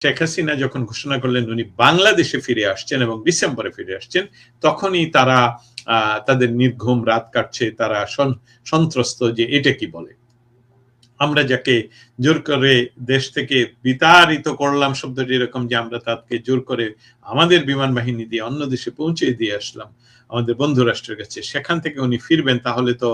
শেখ হাসিনা যখন ঘোষণা করলেন উনি বাংলাদেশে ফিরে আসছেন এবং ডিসেম্বরে ফিরে আসছেন, তখনই তারা তাদের নির্ঘুম রাত কাটছে, তারা সন্ত্রস্ত যে এটা কি বলে। আমরা যাকে জোর করে দেশ থেকে বিতাড়িত করলাম, শব্দটি এরকম যে আমরা তাকে জোর করে আমাদের বিমান বাহিনী দিয়ে অন্য দেশে পৌঁছে দিয়ে আসলাম আমাদের বন্ধু রাষ্ট্রের কাছে, সেখান থেকে উনি ফিরবেন, তাহলে তো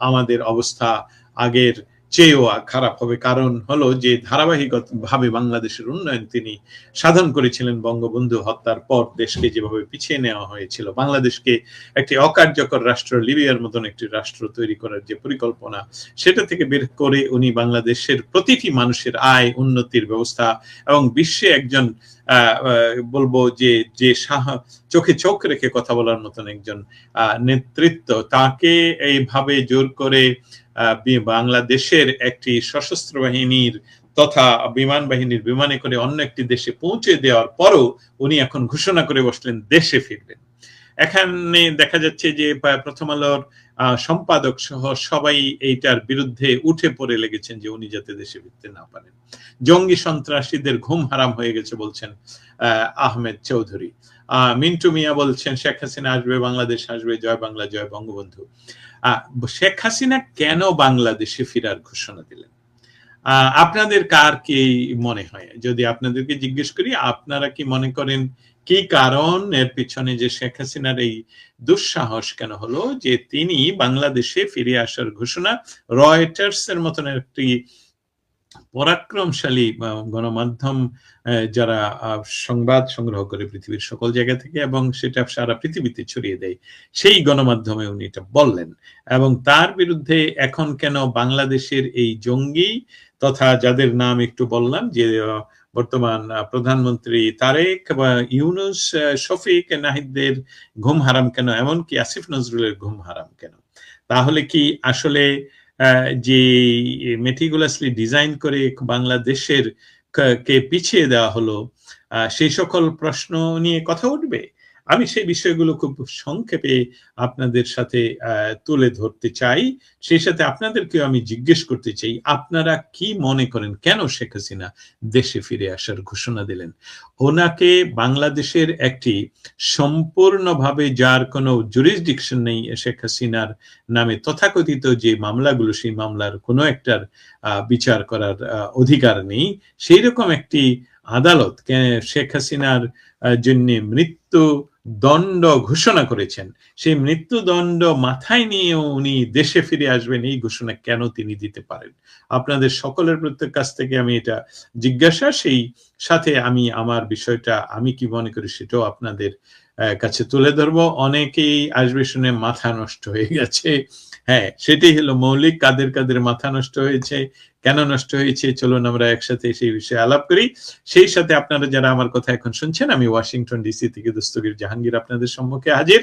আমাদের অবস্থা আগের চেয়েও খারাপ হবে। কারণ হলো যে ধারাবাহিকভাবে বাংলাদেশের উন্নয়ন তিনি সাধন করেছিলেন বঙ্গবন্ধু হত্যার পর। দেশকে যেভাবে পিছিয়ে নেওয়া হয়েছিল, বাংলাদেশকে একটি অকার্যকর রাষ্ট্র, লিবিয়ার মতন একটি রাষ্ট্র তৈরি করার যে পরিকল্পনা, সেটা থেকে বের করে উনি বাংলাদেশের প্রতিটি মানুষের আয় উন্নতির ব্যবস্থা এবং বিশ্বে একজন বলবো যে যে চোখে চোখ রেখে কথা বলার মতন একজন নেতৃত্ব, তাকে এইভাবে জোর করে বাংলাদেশের একটি সশস্ত্র বাহিনীর তথা বিমান বাহিনীর বিমানে করে অন্য একটি দেশে পৌঁছে দেওয়ার পরও উনি এখন ঘোষণা করে বসলেন দেশে ফিরবেন। এখানে দেখা যাচ্ছে যে প্রথম আলোর সম্পাদক সহ সবাই এইটার বিরুদ্ধে উঠে পড়ে লেগেছেন যে উনি যাতে দেশে ফিরতে না পারেন। জঙ্গি সন্ত্রাসীদের ঘুম হারাম হয়ে গেছে বলছেন আহমেদ চৌধুরী। মিন্টু মিয়া বলছেন শেখ হাসিনা আসবে, বাংলাদেশ আসবে, জয় বাংলা, জয় বঙ্গবন্ধু। শেখ হাসিনা কেন বাংলাদেশে ফেরার ঘোষণা দিলেন? আপনাদের কার কি মনে হয়? যদি আপনাদেরকে জিজ্ঞেস করি, আপনারা কি মনে করেন কি কারণ এর পিছনে যে শেখ হাসিনার এই দুঃসাহস কেন হলো যে তিনি বাংলাদেশে ফিরে আসার ঘোষণা, রয়টার্স এর মতন একটি পরাক্রমশালী গণমাধ্যম যারা সংবাদ সংগ্রহ করে পৃথিবীর সকল জায়গা থেকে এবং সেটা সারা পৃথিবীতে ছড়িয়ে দেয়, সেই গণমাধ্যমে উনি এটা বললেন। এবং তার বিরুদ্ধে এখন কেন বাংলাদেশের এই জঙ্গি তথা যাদের নাম একটু বললাম, যে বর্তমান প্রধানমন্ত্রী তারেক বা ইউনূস, শফিক, নাহিদদের ঘুম হারাম কেন, এমনকি আসিফ নজরুলের ঘুম হারাম কেন? তাহলে কি আসলে যে মেটিকুলাসলি ডিজাইন করে বাংলাদেশের কে পিছিয়ে দেওয়া হলো, সেই সকল প্রশ্ন নিয়ে কথা উঠবে? আমি সেই বিষয়গুলো খুব সংক্ষেপে আপনাদের সাথে তুলে ধরতে চাই। সেই সাথে আপনাদেরকেও আমি জিজ্ঞেস করতে চাই, আপনারা কি মনে করেন কেন শেখ হাসিনা দেশে ফিরে আসার ঘোষণা দিলেন? ওনাকে বাংলাদেশের একটি সম্পূর্ণভাবে যার কোনো জুরিসডিকশন নেই শেখ হাসিনার নামে তথাকথিত যে মামলাগুলো, সেই মামলার কোনো একটার বিচার করার অধিকার নেই, সেই রকম একটি আদালত শেখ হাসিনার জন্য মৃত্যু দণ্ড ঘোষণা করেছেন, সেই মৃত্যুদণ্ড মাথায় নিয়ে উনি দেশে ফিরে আসবেন, এই ঘোষণা কেন তিনি দিতে পারেন? আপনাদের সকলের প্রত্যেক কাছ থেকে আমি এটা জিজ্ঞাসা, সেই সাথে আমি আমার বিষয়টা আমি কি মনে করি সেটাও আপনাদের কাছে তুলে ধরবো। অনেকেই আসবে শুনে মাথা নষ্ট হয়ে গেছে। হ্যাঁ, সেটাই হলো মৌলিক। কাদের কাদের মাথা নষ্ট হয়েছে, কেন নষ্ট হয়েছে, চলুন আমরা একসাথে সেই বিষয়ে আলাপ করি। সেই সাথে আপনারা যারা আমার কথা এখন শুনছেন, আমি ওয়াশিংটন ডিসি থেকে দস্তগীর জাহাঙ্গীর আপনাদের সম্মুখে হাজির।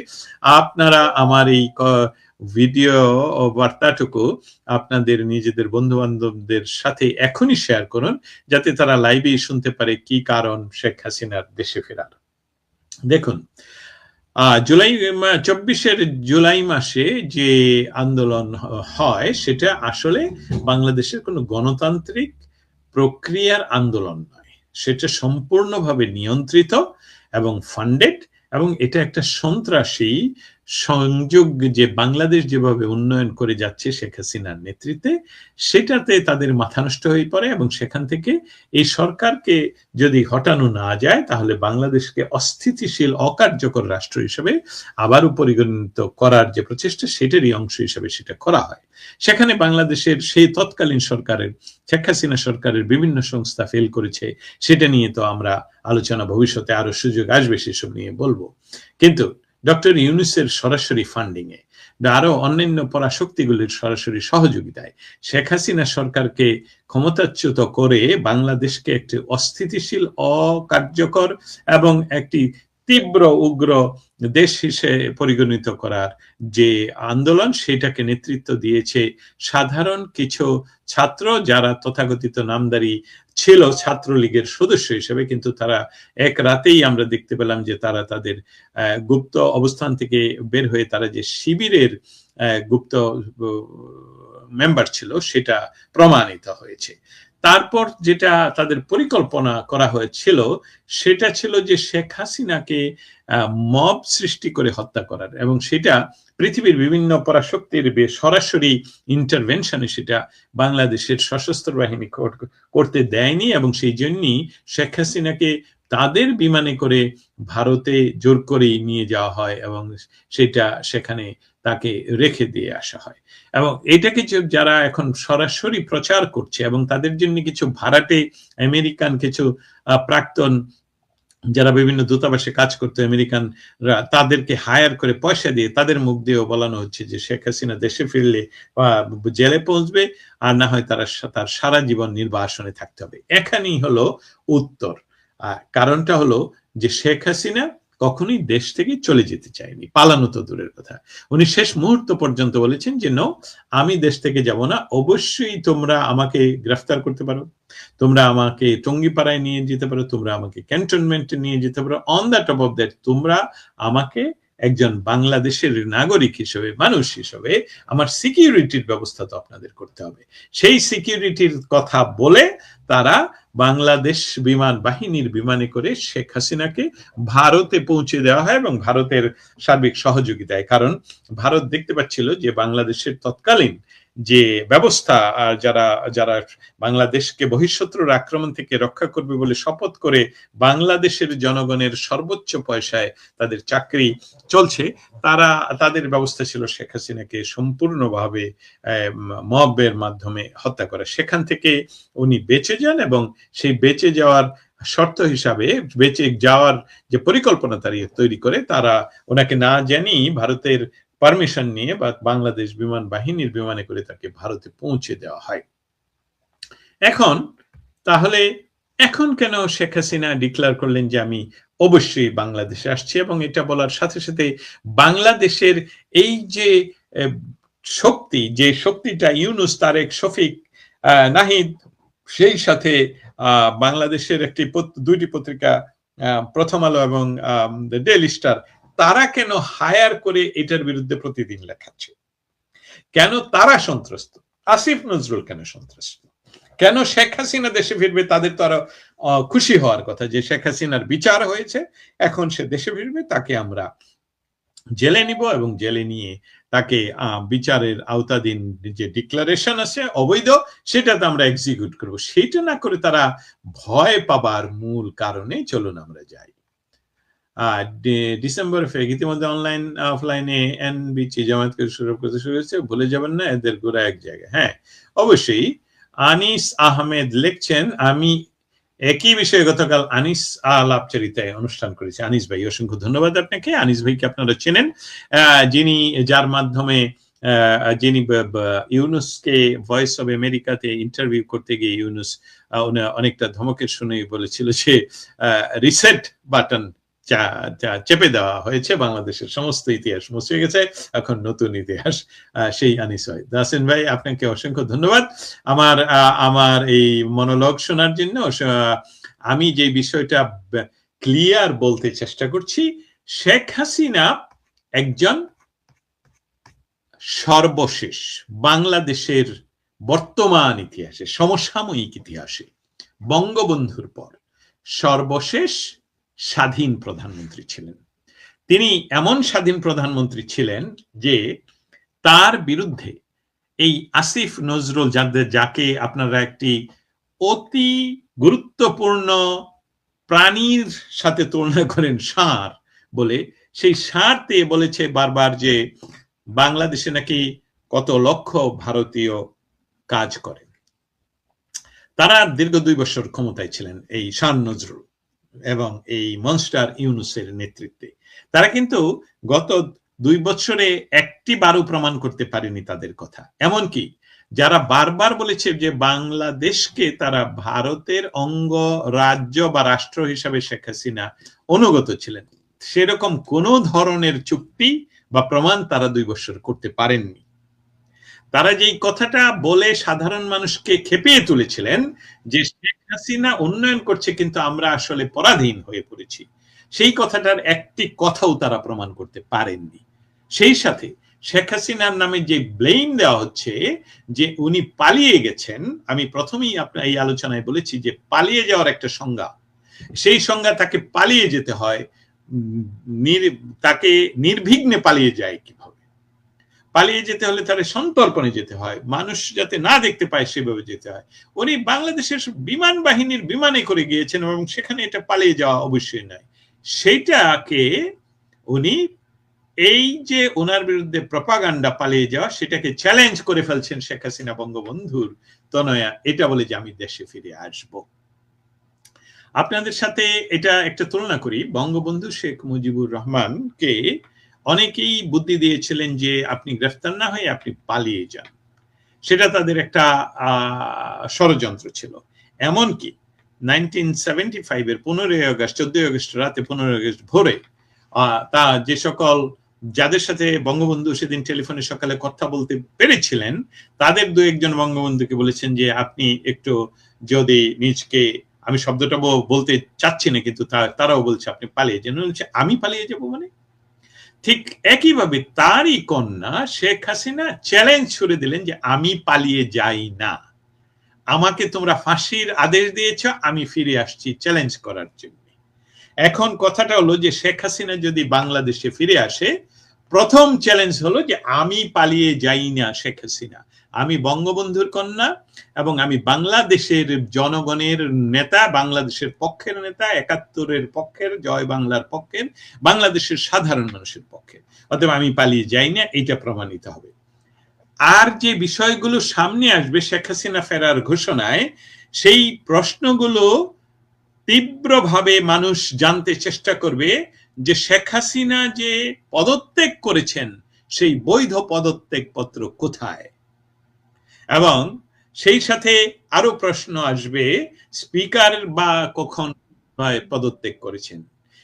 আপনারা আমার এই ভিডিও বার্তাটুকু আপনাদের নিজেদের বন্ধু বান্ধবদের সাথে এখনই শেয়ার করুন, যাতে তারা লাইভে শুনতে পারে কি কারণ শেখ হাসিনার দেশে ফেরার। দেখুন, 24 জুলাই মাসে যে আন্দোলন হয় সেটা আসলে বাংলাদেশের কোনো গণতান্ত্রিক প্রক্রিয়ার আন্দোলন নয়, সেটা সম্পূর্ণভাবে নিয়ন্ত্রিত এবং ফান্ডেড, এবং এটা একটা সন্ত্রাসী সংযোগ যে বাংলাদেশ যেভাবে উন্নয়ন করে যাচ্ছে শেখ হাসিনার নেতৃত্বে, সেটাতে তাদের মাথা নষ্ট হয়ে পড়ে এবং সেখান থেকে এই সরকারকে যদি হটানো না যায় তাহলে বাংলাদেশকে অস্থিতিশীল অকার্যকর রাষ্ট্র হিসেবে আবারও পরিগণিত করার যে প্রচেষ্টা, সেটারই অংশ হিসেবে সেটা করা হয়। সেখানে বাংলাদেশের সেই তৎকালীন সরকারের, শেখ হাসিনা সরকারের বিভিন্ন সংস্থা ফেল করেছে, সেটা নিয়ে তো আমরা আলোচনা ভবিষ্যতে আরো সুযোগ আসবে সেসব নিয়ে বলবো। কিন্তু ডক্টর ইউনূসের সরাসরি ফান্ডিং এ, আরো অন্যান্য পরাশক্তিগুলির সরাসরি সহযোগিতায় শেখ হাসিনা সরকারকে ক্ষমতাচ্যুত করে বাংলাদেশকে একটি অস্থিতিশীল, অকার্যকর এবং একটি তীব্র উগ্র দেশ হিসেবে পরিগণিত করার যে আন্দোলন, সেটাকে নেতৃত্ব দিয়েছে সাধারণ কিছু ছাত্র, যারা তথাকথিত নামদারি ছিল ছাত্রলীগের সদস্য হিসেবে, কিন্তু তারা এক রাতেই আমরা দেখতে পেলাম যে তারা তাদের গুপ্ত অবস্থান থেকে বের হয়ে তারা যে শিবিরের গুপ্ত মেম্বার ছিল সেটা প্রমাণিত হয়েছে। তারপর যেটা তাদের পরিকল্পনা করা হয়েছিল সেটা ছিল যে শেখ হাসিনাকে মব সৃষ্টি করে হত্যা করার, এবং সেটা পৃথিবীর বিভিন্ন পরাশক্তির সরাসরি ইন্টারভেনশনে সেটা বাংলাদেশের সশস্ত্র বাহিনী করতে দেয়নি, এবং সেই জন্যই শেখ হাসিনাকে তাদের বিমানে করে ভারতে জোর করে নিয়ে যাওয়া হয় এবং সেটা সেখানে তাকে রেখে দিয়ে আসা হয়। এবং এটাকে যারা এখন সরাসরি প্রচার করছে এবং তাদের জন্য কিছু ভাড়াটে আমেরিকান কিছু প্রাক্তন যারা বিভিন্ন দূতাবাসে কাজ করতো আমেরিকানরা, তাদেরকে হায়ার করে পয়সা দিয়ে তাদের মুখ দিয়েও বলানো হচ্ছে যে শেখ হাসিনা দেশে ফিরলে জেলে পৌঁছবে, আর না হয় তার সারা জীবন নির্বাসনে থাকতে হবে। এখানেই হলো উত্তর। কারণটা হলো যে শেখ হাসিনা কখনোই দেশ থেকে চলে যেতে চায়নি, পালানো তো দূরের কথা। উনি শেষ মুহূর্ত পর্যন্ত বলেছেন যে নো, আমি দেশ থেকে যাব না, অবশ্যই তোমরা আমাকে গ্রেফতার করতে পারো, তোমরা আমাকে টঙ্গিপাড়ায় নিয়ে যেতে পারো, তোমরা আমাকে ক্যান্টনমেন্টে নিয়ে যেতে পারো, on the top of that তোমরা আমাকে একজন বাংলাদেশের নাগরিক হিসেবে, মানুষ হিসেবে আমার সিকিউরিটির ব্যবস্থা তো আপনাদের করতে হবে। সেই সিকিউরিটির কথা বলে তারা বাংলাদেশ বিমান বাহিনীর বিমানে করে শেখ হাসিনাকে ভারতে পৌঁছে দেওয়া হয় এবং ভারতের সার্বিক সহযোগিতায়। কারণ ভারত দেখতে পাচ্ছিল যে বাংলাদেশের তৎকালীন যে ব্যবস্থা, যারা যারা বাংলাদেশকে বহিঃশত্রুর আক্রমণ থেকে রক্ষা করবে বলে শপথ করে বাংলাদেশের জনগণের সর্বোচ্চ পয়সায় তাদের চাকরি চলছে, তাদের ব্যবস্থা ছিল শেখ হাসিনাকে সম্পূর্ণভাবে মবের মাধ্যমে হত্যা করা। সেখান থেকে উনি বেঁচে যান এবং সেই বেঁচে যাওয়ার শর্ত হিসাবে, বেঁচে যাওয়ার যে পরিকল্পনা তৈরি করে, তারা ওনাকে না জানি ভারতের পারমিশন নিয়ে বা বাংলাদেশ বিমান বাহিনীর বিমানে করে তাকে ভারতে পৌঁছে দেওয়া হয়। তাহলে এখন কেন শেখ হাসিনা ডিক্লেয়ার করলেন যে আমি অবশ্যই বাংলাদেশে আসছি, এবং এটা বলার সাথে সাথে বাংলাদেশের এই যে শক্তি, যে শক্তিটা ইউনুস, তারেক, শফিক, নাহিদ, সেই সাথে বাংলাদেশের দুইটি পত্রিকা, প্রথম আলো এবং ডেইলি স্টার, তারা কেন হায়ার করে এটার বিরুদ্ধে প্রতিদিন লেখাচ্ছে? কেন তারা সন্ত্রস্ত? আসিফ নজরুল কেন সন্ত্রস্ত? কেন শেখ হাসিনা দেশে ফিরবে? তাদের তো আরো খুশি হওয়ার কথা যে শেখ হাসিনার বিচার হয়েছে, এখন সে দেশে ফিরবে, তাকে আমরা জেলে নিব এবং জেলে নিয়ে তাকে বিচারের আওতাধীন যে ডিক্লারেশন আছে অবৈধ, সেটাতে আমরা এক্সিকিউট করব। সেটা না করে তারা ভয় পাবার মূল কারণে চলুন আমরা যাই। ডিসেম্বর ইতিমধ্যে অনলাইন অফলাইনে এনবিসি জামায়াতকে শুরু হয়েছে, ভুলে যাবেন না এদের গোড়া এক জায়গায়। হ্যাঁ, অবশ্যই। আনিস আহমেদ লিখছেন, আমি একই বিষয়ে গতকাল আনিস আলাপচারিতায় অনুষ্ঠান করেছি। আনিস ভাই, অসংখ্য ধন্যবাদ আপনাকে। আনিস ভাইকে আপনারা চেনেন, যার মাধ্যমে যিনি ইউনুসকে ভয়েস অব আমেরিকাতে ইন্টারভিউ করতে গিয়ে ইউনুস অনেকটা ধমকের শুনে বলেছিল যে রিসেট বাটন চেপে দেওয়া হয়েছে, বাংলাদেশের সমস্ত ইতিহাস মুছে গেছে, এখন নতুন ইতিহাস। সেই আনিস ভাই, দাসেন ভাই, আপনাকে অসংখ্য ধন্যবাদ আমার এই মনোলগ শোনার জন্য। আমি যে বিষয়টা ক্লিয়ার বলতে চেষ্টা করছি, শেখ হাসিনা একজন সর্বশেষ বাংলাদেশের বর্তমান ইতিহাসে, সমসাময়িক ইতিহাসে বঙ্গবন্ধুর পর সর্বশেষ স্বাধীন প্রধানমন্ত্রী ছিলেন। তিনি এমন স্বাধীন প্রধানমন্ত্রী ছিলেন যে তার বিরুদ্ধে এই আসিফ নজরুল, যাকে আপনারা একটি অতি গুরুত্বপূর্ণ প্রাণীর সাথে তুলনা করেন ষাঁড় বলে, সেই ষাঁড় দিয়ে বলেছে বারবার যে বাংলাদেশে নাকি কত লক্ষ ভারতীয় কাজ করেন। তারা দীর্ঘ 2 বছর ক্ষমতায় ছিলেন এই শান নজরুল এবং এই মনস্টার ইউনুসের নেতৃত্বে। তারা কিন্তু গত 2 বছরে একটি বারও প্রমাণ করতে পারেনি তাদের কথা। এমনকি যারা বারবার বলেছে যে বাংলাদেশকে তারা ভারতের অঙ্গ রাজ্য বা রাষ্ট্র হিসাবে শেখ হাসিনা অনুগত ছিলেন, সেরকম কোনো ধরনের চুক্তি বা প্রমাণ তারা 2 বছর করতে পারেননি। তারা যেই কথাটা বলে সাধারণ মানুষকে খেপিয়ে তুলেছিলেন যে শেখ হাসিনা উন্নয়ন করছে কিন্তু আমরা আসলে পরাধীন হয়ে পড়েছি, সেই কথাটার একটি কথাও তারা প্রমাণ করতে পারেননি। সেই সাথে শেখ হাসিনার নামে যে ব্লেম দেওয়া হচ্ছে যে উনি পালিয়ে গেছেন, আমি প্রথমেই আপনার এই আলোচনায় বলেছি যে পালিয়ে যাওয়ার একটা সংজ্ঞা, সেই সংজ্ঞা তাকে পালিয়ে যেতে হয়, তাকে নির্বিঘ্নে পালিয়ে যায় কিভাবে? পালিয়ে যেতে হলে তার সন্তর্পণে যেতে হয়, মানুষ যাতে না দেখতে পায় সেভাবে যেতে হয়। উনি বাংলাদেশের বিমান বাহিনীর বিমানে করে গিয়েছেন এবং সেখানে এটা পালিয়ে যাওয়া অবশ্যই নয়। সেইটাকে উনি এই যে ওনার বিরুদ্ধে প্রপাগান্ডা পালিয়ে যাওয়া, সেটাকে চ্যালেঞ্জ করে ফেলছেন শেখ হাসিনা বঙ্গবন্ধুর তনয়া, এটা বলে যে আমি দেশে ফিরে আসব। আপনাদের সাথে এটা একটা তুলনা করি, বঙ্গবন্ধু শেখ মুজিবুর রহমানকে অনেকেই বুদ্ধি দিয়েছিলেন যে আপনি গ্রেফতার না হয়ে আপনি পালিয়ে যান, সেটা তাদের একটা ষড়যন্ত্র ছিল। এমনকি 1975 এর 15 আগস্ট, 14 আগস্ট রাতে, 15 আগস্ট ভোরে তা যে সকল যাদের সাথে বঙ্গবন্ধু সেদিন টেলিফোনে সকালে কথা বলতে পেরেছিলেন, তাদের দু একজন বঙ্গবন্ধুকে বলেছেন যে আপনি একটু যদি নিজকে, আমি শব্দটা বলতে চাচ্ছি না কিন্তু তারাও বলছে আপনি পালিয়ে যান। বলছে আমি পালিয়ে যাব মানে? ঠিক একইভাবে তারই কন্যা শেখ হাসিনা চ্যালেঞ্জ ছুড়ে দিলেন যে আমি পালিয়ে যাই না, আমাকে তোমরা ফাঁসির আদেশ দিয়েছ, আমি ফিরে আসছি চ্যালেঞ্জ করার জন্য। এখন কথাটা হলো যে শেখ হাসিনা যদি বাংলাদেশে ফিরে আসে, প্রথম চ্যালেঞ্জ হলো যে আমি পালিয়ে যাই না শেখ হাসিনা, আমি বঙ্গবন্ধুর কন্যা এবং আমি বাংলাদেশের জনগণের নেতা, বাংলাদেশের পক্ষের নেতা, 71-এর পক্ষের, জয় বাংলার পক্ষের, বাংলাদেশের সাধারণ মানুষের পক্ষে, অতএব আমি পালিয়ে যাই না, এটা প্রমাণিত হবে। আর যে বিষয়গুলো সামনে আসবে শেখ হাসিনা ফেরার ঘোষণায়, সেই প্রশ্নগুলো তীব্রভাবে মানুষ জানতে চেষ্টা করবে যে শেখ হাসিনা যে পদত্যাগ করেছেন সেই বৈধ পদত্যাগ পত্র কোথায়, এবং সেই সাথে আরো প্রশ্ন আসবে স্পিকার বা কখন পদত্যাগ করেছেন।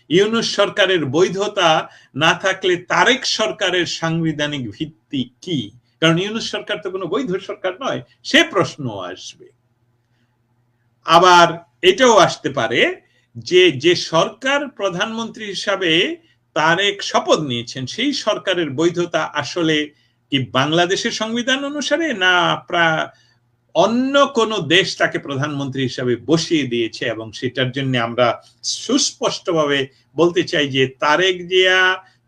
ইউনূস সরকারের বৈধতা না থাকলে তারেক সরকারের সাংবিধানিক ভিত্তি কি? কারণ ইউনূস সরকার তো কোনো বৈধ সরকার নয়, সে প্রশ্ন আসবে। আবার এটাও আসতে পারে যে যে সরকার প্রধানমন্ত্রী হিসাবে তারেক শপথ নিয়েছেন, সেই সরকারের বৈধতা আসলে কি বাংলাদেশের সংবিধান অনুসারে, না অন্য কোন দেশ তাকে প্রধানমন্ত্রী হিসাবে বসিয়ে দিয়েছে। এবং সেটার জন্য আমরা সুস্পষ্টভাবে বলতে চাই যে তারেক জিয়া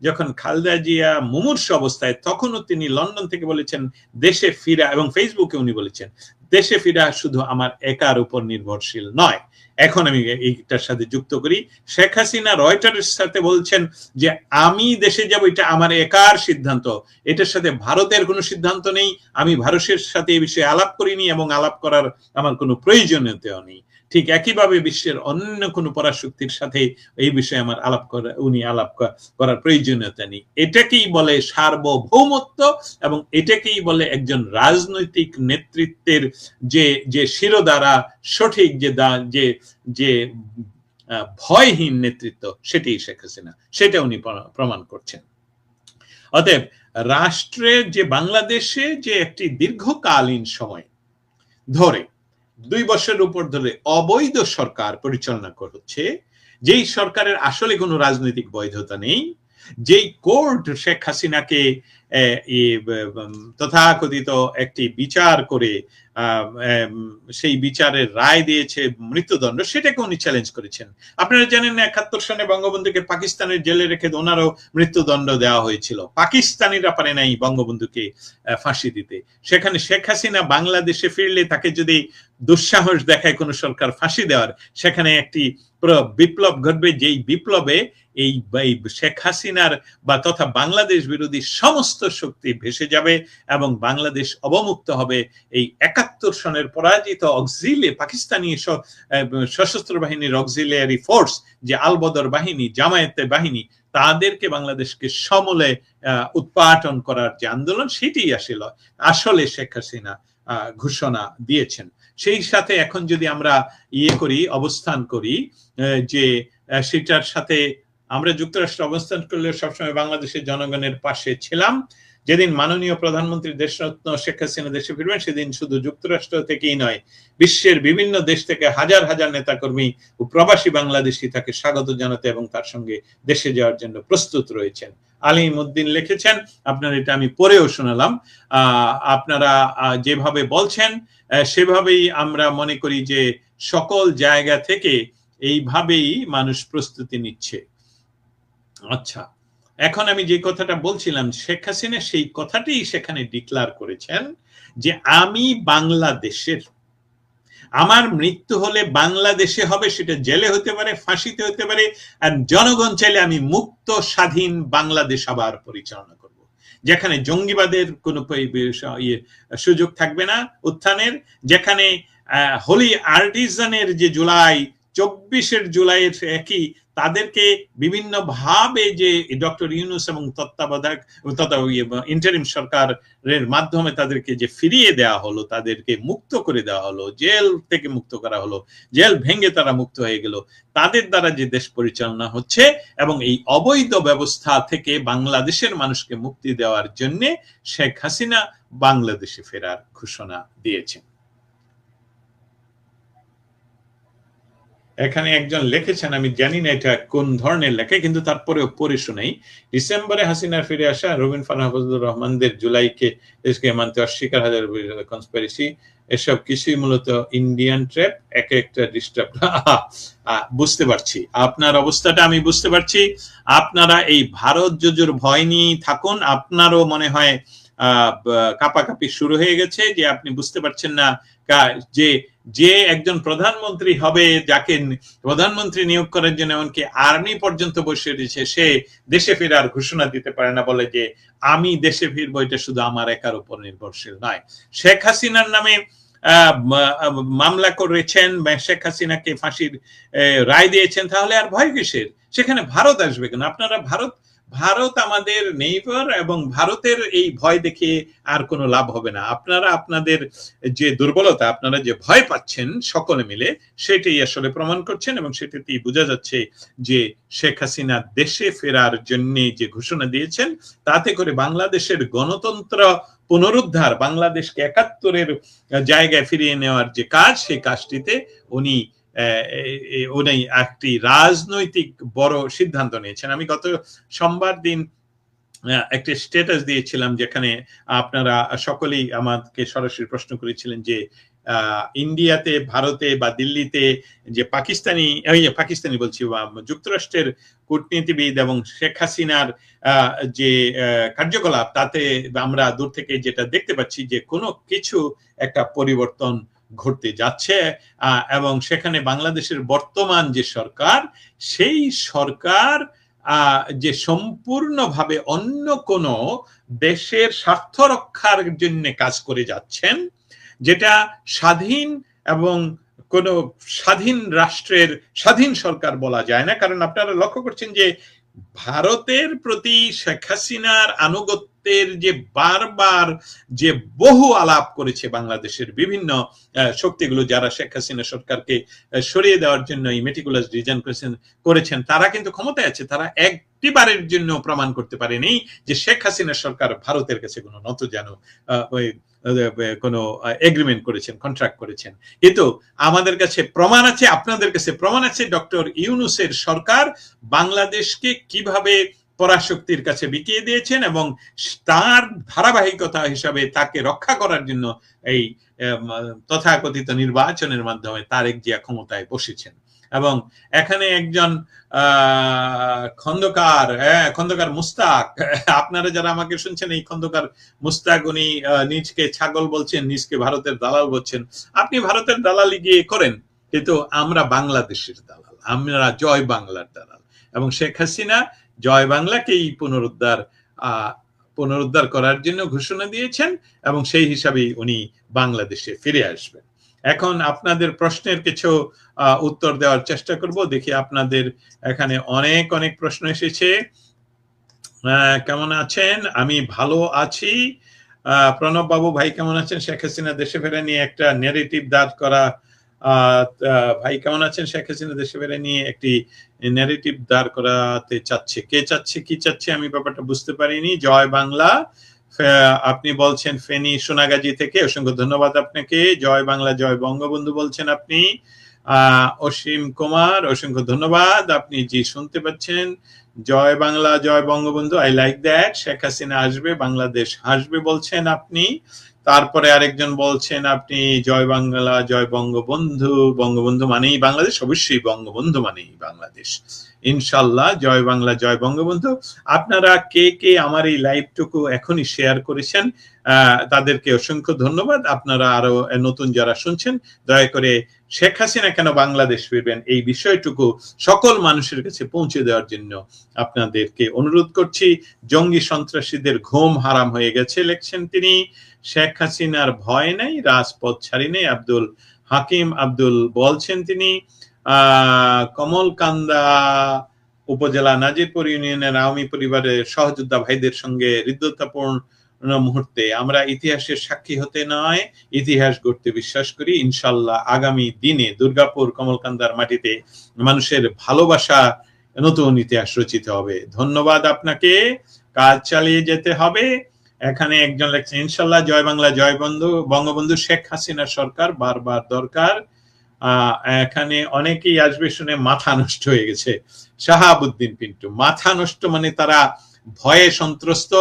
যখন খালেদা জিয়া মুমূর্ষু অবস্থায়, তখনও তিনি লন্ডন থেকে বলেছেন দেশে ফিরা, এবং ফেসবুকে উনি বলেছেন দেশে ফিরা শুধু আমার একার উপর নির্ভরশীল নয়। এখন আমি এইটার সাথে যুক্ত করি, শেখ হাসিনা রয়টার্সের সাথে বলছেন যে আমি দেশে যাব, এটা আমার একার সিদ্ধান্ত, এটার সাথে ভারতের কোনো সিদ্ধান্ত নেই, আমি ভারতের সাথে এই বিষয়ে আলাপ করিনি এবং আলাপ করার আমার কোনো প্রয়োজনীয়তাও নেই। ঠিক একইভাবে বিশ্বের অন্য কোনো পরাশক্তির সাথে এই বিষয়ে আমার উনি আলাপ করার প্রয়োজনীয়তা নেই। এটাকেই বলে সার্বভৌমত্ব, এবং এটাকেই বলে একজন রাজনৈতিক নেতৃত্বের যে শিরোধারা সঠিক, যে ভয়হীন নেতৃত্ব, সেটাই শেখ হাসিনা, সেটা উনি প্রমাণ করছেন। অতএব রাষ্ট্রের যে বাংলাদেশে যে একটি দীর্ঘকালীন সময় ধরে 2 বছরের উপর ধরে অবৈধ সরকার পরিচালনা করছে, যেই সরকারের আসলে কোনো রাজনৈতিক বৈধতা নেই, যেই কোর্ট শেখ হাসিনাকে তথাকথিত একটি বিচার করে সেই বিচারের রায় দিয়েছে মৃত্যুদণ্ড, সেটাকে উনি চ্যালেঞ্জ করেছেন। আপনারা জানেন 71 সনে বঙ্গবন্ধুকে পাকিস্তানের জেলে রেখে ওনারও মৃত্যুদণ্ড দেওয়া হয়েছিল, পাকিস্তানিরা পারে নাই বঙ্গবন্ধুকে ফাঁসি দিতে। সেখানে শেখ হাসিনা বাংলাদেশে ফিরলে তাকে যদি দুঃসাহস দেখায় কোন সরকার ফাঁসি দেওয়ার, সেখানে একটি বিপ্লব ঘটবে, যেই বিপ্লবে এই শেখ হাসিনার বা তথা বাংলাদেশ বিরোধী সমস্ত শক্তি ভেসে যাবে এবং বাংলাদেশ অবমুক্ত হবে। এই 71 সনের পরাজিত পাকিস্তানি সশস্ত্র বাহিনীর অক্সিলিয়ারি ফোর্স, যে আলবদর বাহিনী, জামায়াতে বাহিনী, তাদেরকে বাংলাদেশকে সমূলে উৎপাটন করার যে আন্দোলন, সেটাই আসলে শেখ হাসিনা ঘোষণা দিয়েছেন। সেই সাথে এখন যদি আমরা অবস্থান করি যে সেটার সাথে আমরা যুক্তরাষ্ট্র অবস্থান করলে সবসময় বাংলাদেশের জনগণের পাশে ছিলাম। যেদিন মাননীয় প্রধানমন্ত্রী দেশরত্ন শেখ হাসিনা দেশে ফিরবেন, সেদিন শুধু যুক্তরাষ্ট্র থেকেই নয়, বিশ্বের বিভিন্ন দেশ থেকে হাজার হাজার নেতাকর্মী ও প্রবাসী বাংলাদেশি তাকে স্বাগত জানাতে এবং তার সঙ্গে দেশে যাওয়ার জন্য প্রস্তুত রয়েছেন। আলিমউদ্দিন লিখেছেন, আপনারা এটা আমি পড়েও শোনালাম। আপনারা যেভাবে বলছেন সেভাবেই আমরা মনে করি যে সকল জায়গা থেকে এইভাবেই মানুষ প্রস্তুতি নিচ্ছে। আচ্ছা, এখন আমি যে কথাটা বলছিলাম, শেখ হাসিনা সেই কথাটাই সেখানে ডিক্লার করেছেন যে আমি বাংলাদেশের, আমার মৃত্যু হলে বাংলাদেশে হবে, সেটা জেলে হতে পারে, ফাঁসিতে হতে পারে, আর জনগণ চাইলে আমি মুক্ত স্বাধীন বাংলাদেশ আবার পরিচালনা করব, যেখানে জঙ্গিবাদের কোনো সুযোগ থাকবে না উত্থানের, যেখানে হোলি আর্টিজানের যে জুলাই 24 জুলাইয়ের একই তাদেরকে বিভিন্ন ভাবে যে ডক্টর ইউনূস এবং তত্ত্বাবধায়ক ইন্টারিম সরকারের মাধ্যমে তাদেরকে যে ফিরিয়ে দেওয়া হলো, তাদেরকে মুক্ত করে দেওয়া হলো, জেল থেকে মুক্ত করা হলো, জেল ভেঙে তারা মুক্ত হয়ে গেল, তাদের দ্বারা যে দেশ পরিচালনা হচ্ছে এবং এই অবৈধ ব্যবস্থা থেকে বাংলাদেশের মানুষকে মুক্তি দেওয়ার জন্য শেখ হাসিনা বাংলাদেশে ফেরার ঘোষণা দিয়েছেন। এখানে একজন লিখেছেন, আমি জানি না এটা কোন ধরনের লেখা, কিন্তু তারপরেও পড়ে শোনাই। ডিসেম্বরে হাসিনার ফিরে আসা, রবিন ফারহান ফজলুর রহমানদের জুলাইকে দেশকে মানতে অস্বীকার, হাজার কনস্পিরেসি, এসব কিছুই মূলত ইন্ডিয়ান ট্র্যাপ, এক একটা ডিস্টার্ব। বুঝতে পারছি আপনার অবস্থাটা, আমি বুঝতে পারছি। আপনারা এই ভারত জোজোর ভয় নিয়ে থাকুন। আপনারও মনে হয় কাপাকাপি শুরু হয়ে গেছে, যে আপনি বুঝতে পারছেন না যে যে একজন প্রধানমন্ত্রী হবে, যাকে প্রধানমন্ত্রী নিয়োগ করার জন্য এমনকি আর্মি পর্যন্ত বসে রয়েছে, সে দেশে ফেরার ঘোষণা দিতে পারে না, বলে যে আমি দেশে ফিরবো, এটা শুধু আমার একার উপর নির্ভরশীল নয়। শেখ হাসিনার নামে মামলা করেছেন, শেখ হাসিনাকে ফাঁসির রায় দিয়েছেন, তাহলে আর ভয় কিসের? সেখানে ভারত আসবে কেন? আপনারা ভারত আমাদের নেইবার, এবং ভারতের এই ভয় দেখে আর কোনো লাভ হবে না। আপনারা আপনাদের যে দুর্বলতা, আপনারা যে ভয় পাচ্ছেন সকলে মিলে, সেটাই আসলে প্রমাণ করছেন, এবং সেটাতেই বোঝা যাচ্ছে যে শেখ হাসিনা দেশে ফেরার জন্য যে ঘোষণা দিয়েছেন, তাতে করে বাংলাদেশের গণতন্ত্র পুনরুদ্ধার, বাংলাদেশকে 71-এর জায়গায় ফিরিয়ে নেওয়ার যে কাজ, সেই কাজটিতে উনি একটি রাজনৈতিক বড় সিদ্ধান্ত নিয়েছেন। আমি গত সোমবার দিন একটি স্ট্যাটাস দিয়েছিলাম, যেখানে আপনারা সকলেই আমাকে সরাসরি প্রশ্ন করেছিলেন যে ইন্ডিয়াতে, ভারতে বা দিল্লিতে যে পাকিস্তানি বলছি, বা যুক্তরাষ্ট্রের কূটনীতিবিদ এবং শেখ হাসিনার যে কার্যকলাপ, তাতে আমরা দূর থেকে যেটা দেখতে পাচ্ছি যে কোনো কিছু একটা পরিবর্তন ঘটতে যাচ্ছে, এবং সেখানে বাংলাদেশের বর্তমান যে সরকার, সেই সরকার যে সম্পূর্ণভাবে অন্য কোন দেশের স্বার্থ রক্ষার জন্য কাজ করে যাচ্ছেন, যেটা স্বাধীন এবং কোন স্বাধীন রাষ্ট্রের স্বাধীন সরকার বলা যায় না। কারণ আপনারা লক্ষ্য করছেন যে ভারতের প্রতি শেখ হাসিনার আনুগত্যের যে বারবার যে বহু আলাপ করেছে বাংলাদেশের বিভিন্ন শক্তিগুলো, যারা শেখ হাসিনা সরকারকে সরিয়ে দেওয়ার জন্য মেটিকুলাস ডিজাইন করেছেন, তারা কিন্তু ক্ষমতায় আছে। তারা একটিবারের জন্য প্রমাণ করতে পারেনি যে শেখ হাসিনা সরকার ভারতের কাছে কোনো নতজানু কোনো এগ্রিমেন্ট করেছেন, কন্ট্রাক্ট করেছেন। কিন্তু আমাদের কাছে প্রমাণ আছে, আপনাদের কাছে প্রমাণ আছে, ডক্টর ইউনূসের সরকার বাংলাদেশকে কিভাবে পরাশক্তির কাছে বিকিয়ে দিয়েছেন, এবং তার ধারাবাহিকতা হিসাবে তাকে রক্ষা করার জন্য এই তথাকথিত নির্বাচনের মাধ্যমে তারেক জিয়া ক্ষমতায় বসেছেন। এবং এখানে একজন খন্দকার মুস্তাক, আপনারা যারা আমাকে শুনছেন, এই খন্দকার মুস্তাক, উনি নিজকে ছাগল বলছেন, নিজকে ভারতের দালাল বলছেন। আপনি ভারতের দালালি গিয়ে করেন, কিন্তু আমরা বাংলাদেশের দালাল, আমরা জয় বাংলার দালাল, এবং শেখ হাসিনা জয় বাংলাকেই পুনরুদ্ধার করার জন্য ঘোষণা দিয়েছেন, এবং সেই হিসাবেই উনি বাংলাদেশে ফিরে আসবেন। এখন আপনাদের প্রশ্নের কিছু উত্তর দেওয়ার চেষ্টা করব। দেখি আপনাদের এখানে অনেক অনেক প্রশ্ন এসেছে। কেমন আছেন? আমি ভালো আছি। প্রণব বাবু ভাই কেমন আছেন? শেখ হাসিনা দেশে ফেরা নিয়ে একটা ন্যারেটিভ দাঁড় করা, ভাই কেমন আছেন? শেখ হাসিনা দেশে ফেরা নিয়ে একটি ন্যারেটিভ দাঁড় করাতে চাচ্ছে। কে চাচ্ছে, কি চাচ্ছে, আমি ব্যাপারটা বুঝতে পারিনি। জয় বাংলা, আপনি বলছেন ফেনী সোনাগাজী থেকে, অসংখ্য ধন্যবাদ আপনাকে। জয় বাংলা, জয় বঙ্গবন্ধু বলছেন আপনি। অসীম কুমার, অসংখ্য ধন্যবাদ। আপনি জি শুনতে পাচ্ছেন, জয় বাংলা জয় Bangabandhu, I like that. Sheikh Hasina আসবে, বাংলাদেশ হাসবে বলছেন আপনি। তারপরে আরেকজন বলছেন আপনি জয় বাংলা জয় বঙ্গবন্ধু, বঙ্গবন্ধু মানেই বাংলাদেশ, অবশ্যই বঙ্গবন্ধু মানেই বাংলাদেশ, ইনশাল্লাহ। জয় বাংলা জয় বঙ্গবন্ধু। আপনারা কে কে আমার এই লাইভটুকু এখনই শেয়ার করেছেন তাদেরকে অসংখ্য ধন্যবাদ। আপনারা আরো নতুন যারা শুনছেন, দয়া করে শেখ হাসিনা কেন বাংলাদেশ ফিরবেন এই বিষয়টুকু সকল মানুষের কাছে পৌঁছে দেওয়ার জন্য আপনাদেরকে অনুরোধ করছি। জঙ্গি সন্ত্রাসীদের ঘুম হারাম হয়ে গেছে লিখছেন তিনি। শেখ হাসিনার ভয় নাই, রাজপথ ছাড়ি নেই, আব্দুল হাকিম আব্দুল বলছেন তিনি। কমলকান্দা উপজেলা নাজিরপুর ইউনিয়নের আওয়ামী পরিবারের সহযোদ্ধা ভাইদের সঙ্গে হৃদ্যতাপূর্ণ মুহূর্তে আমরা ইতিহাসের সাক্ষী হতে নয়, ইতিহাস গড়তে বিশ্বাস করি। ইনশাল্লাহ আগামী দিনে দুর্গাপুর কমলকান্দার মাটিতে মানুষের ভালোবাসা নতুন ইতিহাস রচিত হবে। ধন্যবাদ আপনাকে, কাজ চালিয়ে যেতে হবে। এখানে একজন লেখছেন ইনশাল্লাহ জয় বাংলা জয় বঙ্গবন্ধু, শেখ হাসিনা সরকার বারবার দরকার। এখানে অনেকেই আসবে শুনে মাথা নষ্ট হয়ে গেছে। শাহাবুদ্দিন পিন্টু, মাথা নষ্ট মানে তারা ভয়ে সন্ত্রস্ত।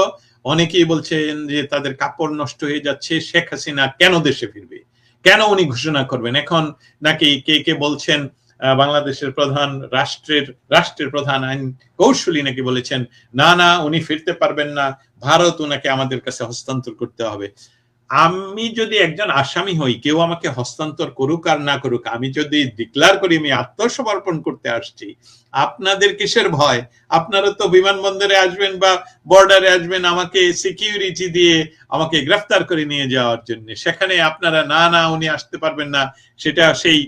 অনেকেই বলছেন যে তাদের কাপড় নষ্ট হয়ে যাচ্ছে, শেখ হাসিনা কেন দেশে ফিরবে, কেন উনি ঘোষণা করবেন। এখন নাকি কে কে বলছেন বাংলাদেশের প্রধান রাষ্ট্রের প্রধান আইন কৌশলী নাকি বলেছেন না না উনি ফিরতে পারবেন না, ভারত উনাকে আমাদের কাছে হস্তান্তর করতে হবে। আমি যদি একজন আসামি হই, কেউ আমাকে হস্তান্তর করুক আর না করুক, আমি যদি ডিক্লেয়ার করি আমি আত্মসমর্পণ করতে আসছি, আপনাদের কিসের ভয়? আপনারা তো বিমানবন্দরে আসবেন বা বর্ডারে আসবেন আমাকে সিকিউরিটি দিয়ে আমাকে গ্রেফতার করে নিয়ে যাওয়ার জন্য। সেখানে আপনারা না না উনি আসতে পারবেন না, সেটা সেই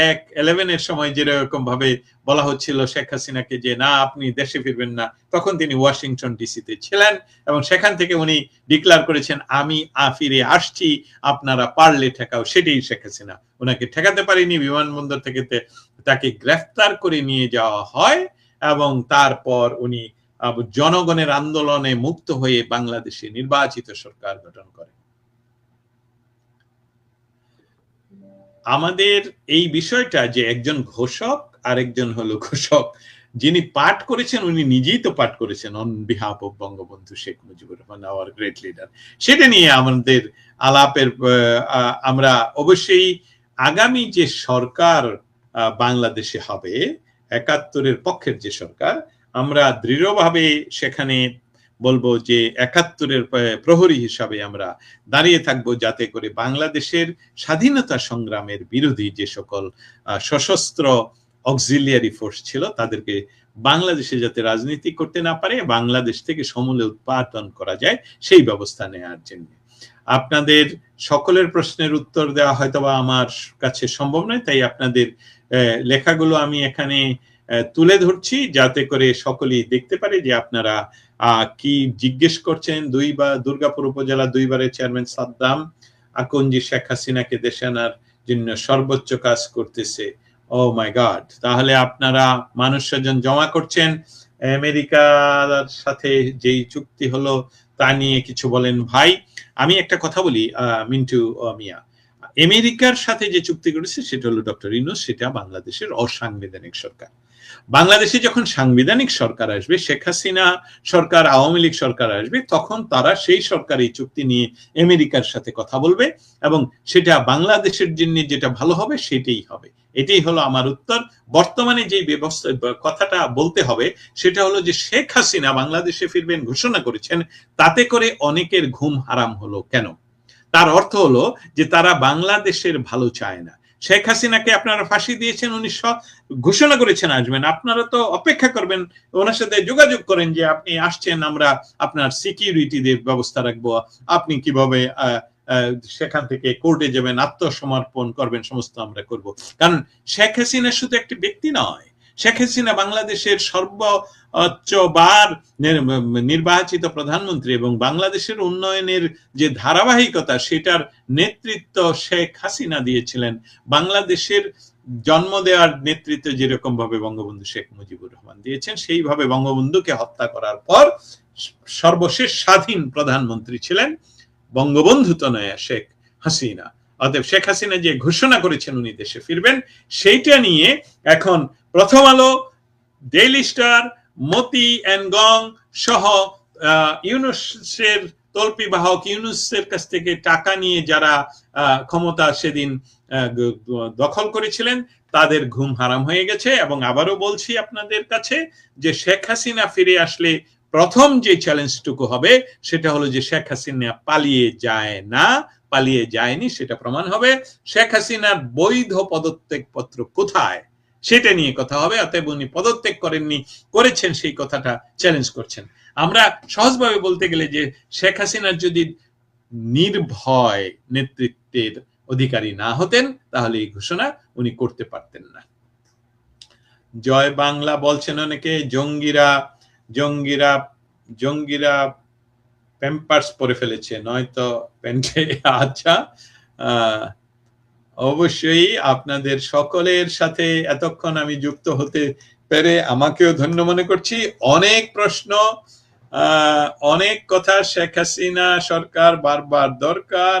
1/11 সময় যেরকম ভাবে বলা হচ্ছিল শেখ হাসিনাকে যে না আপনি দেশে ফিরবেন না, তখন তিনি ওয়াশিংটন ডিসিতে ছিলেন এবং সেখান থেকে উনি ডিক্লেয়ার করেছেন আমি ফিরে আসছি, আপনারা পারলে ঠেকাও। সেটাই শেখ হাসিনা, ওনাকে ঠেকাতে পারেনি, বিমানবন্দর থেকে তাকে গ্রেফতার করে নিয়ে যাওয়া হয় এবং তারপর উনি জনগণের আন্দোলনে মুক্ত হয়ে বাংলাদেশে নির্বাচিত সরকার গঠন করেন। আমাদের এই বিষয়টা যে একজন ঘোষক আর একজন হলো ঘোষক, যিনি পাঠ করেছেন উনি নিজেই তো পাঠ করেছেন on behalf of Bangabandhu Sheikh Mujibur Rahman, hour great leader. সেটা নিয়ে আমাদের আলাপের আমরা অবশ্যই আগামী যে সরকার বাংলাদেশে হবে, 71-এর পক্ষের যে সরকার, আমরা দৃঢ়ভাবে সেখানে বলবো যে 71-এর প্রহরী হিসাবে আমরা দাঁড়িয়ে থাকবো, যাতে করে বাংলাদেশের স্বাধীনতা সংগ্রামের বিরোধী যে সকল সশস্ত্র অক্সিলিয়ারি ফোর্স ছিল তাদেরকে বাংলাদেশে যাতে রাজনীতি করতে না পারে, বাংলাদেশ থেকে সমূলে উৎপাদন করা যায় সেই ব্যবস্থা নেওয়ার জন্য। আপনাদের সকলের প্রশ্নের উত্তর দেওয়া হয়তো বা আমার কাছে সম্ভব নয়, তাই আপনাদের লেখাগুলো আমি এখানে তুলে ধরছি যাতে করে সকলেই দেখতে পারে যে আপনারা কি জিজ্ঞেস করছেন। দুর্গাপুর উপজেলা 2বারের চেয়ারম্যান সাদ্দাম আকন্জি শেখ হাসিনাকে দেশে আনার জন্য সর্বোচ্চ কাজ করতেছে। ও মাই গড, তাহলে আপনারা মানুষ স্বজন জমা করছেন। আমেরিকার সাথে যেই চুক্তি হলো তা নিয়ে কিছু বলেন ভাই। আমি একটা কথা বলি মিন্টু মিয়া, আমেরিকার সাথে যে চুক্তি করেছে সেটা হলো ডক্টর ইউনূস, সেটা বাংলাদেশের অসাংবিধানিক সরকার। বাংলাদেশে যখন সাংবিধানিক সরকার আসবে, শেখ হাসিনা সরকার, আওয়ামী লীগ সরকার আসবে, তখন তারা সেই সরকারি চুক্তি নিয়ে আমেরিকার সাথে কথা বলবে এবং সেটা বাংলাদেশের জন্য যেটা ভালো হবে সেটাই হবে। এটাই হলো আমার উত্তর। বর্তমানে যে ব্যবস্থা কথাটা বলতে হবে সেটা হলো যে শেখ হাসিনা বাংলাদেশে ফিরবেন ঘোষণা করেছেন, তাতে করে অনেকের ঘুম হারাম হলো কেন? তার অর্থ হলো যে তারা বাংলাদেশের ভালো চায় না। শেখ হাসিনাকে আপনারা ফাঁসি দিয়েছেন, উনি ঘোষণা করেছেন আসবেন, আপনারা তো অপেক্ষা করবেন, ওনার সাথে যোগাযোগ করেন যে আপনি আসছেন, আমরা আপনার সিকিউরিটিদের ব্যবস্থা রাখবো, আপনি কিভাবে সেখান থেকে কোর্টে যাবেন, আত্মসমর্পণ করবেন, সমস্ত আমরা করব। কারণ শেখ হাসিনা শুধু একটি ব্যক্তি নয়, শেখ হাসিনা বাংলাদেশের সর্বোচ্চবার নির্বাচিত প্রধানমন্ত্রী এবং বাংলাদেশের উন্নয়নের যে ধারাবাহিকতা সেটার নেতৃত্ব শেখ হাসিনা দিয়েছিলেন। বাংলাদেশের জন্ম দেওয়ার নেতৃত্ব যেরকম ভাবে বঙ্গবন্ধু শেখ মুজিবুর রহমান দিয়েছেন, সেইভাবে বঙ্গবন্ধুকে হত্যা করার পর সর্বশেষ স্বাধীন প্রধানমন্ত্রী ছিলেন বঙ্গবন্ধু তনয়া শেখ হাসিনা। অতএব শেখ হাসিনা যে ঘোষণা করেছেন উনি দেশে ফিরবেন, সেইটা নিয়ে এখন প্রথম আলো, ডেইলি স্টার, মতি এন্ড গং সহ ইউনূসের তল্পি বাহক, ইউনূসের কাছ থেকে টাকা নিয়ে যারা ক্ষমতা সেদিন দখল করেছিলেন, তাদের ঘুম হারাম হয়ে গেছে। এবং আবারও বলছি আপনাদের কাছে যে শেখ হাসিনা ফিরে আসলে প্রথম যে চ্যালেঞ্জটুকু হবে সেটা হলো যে শেখ হাসিনা পালিয়ে যায় না, পালিয়ে যায়নি সেটা প্রমাণ হবে। শেখ হাসিনার বৈধ পদত্যাগ পত্র কোথায় সেটা নিয়ে কথা হবে। অতএব উনি পদত্যাগ করেননি, করেছেন সেই কথাটা চ্যালেঞ্জ করছেন। আমরা সহজভাবে বলতে গেলে যে শেখ হাসিনার যদি নির্ভয় নেতৃত্বের অধিকারী না হতেন তাহলে এই ঘোষণা উনি করতে পারতেন না। জয় বাংলা বলছেন অনেকে, জঙ্গিরা জঙ্গিরা জঙ্গিরা প্যাম্পার্স পরে ফেলেছে নয়তো প্যান্টে। আচ্ছা, অবশ্যই আপনাদের সকলের সাথে এতক্ষণ আমি যুক্ত হতে পেরে আমাকেও ধন্য মনে করছি। অনেক প্রশ্ন, অনেক কথা, শেখ হাসিনা সরকার বারবার দরকার।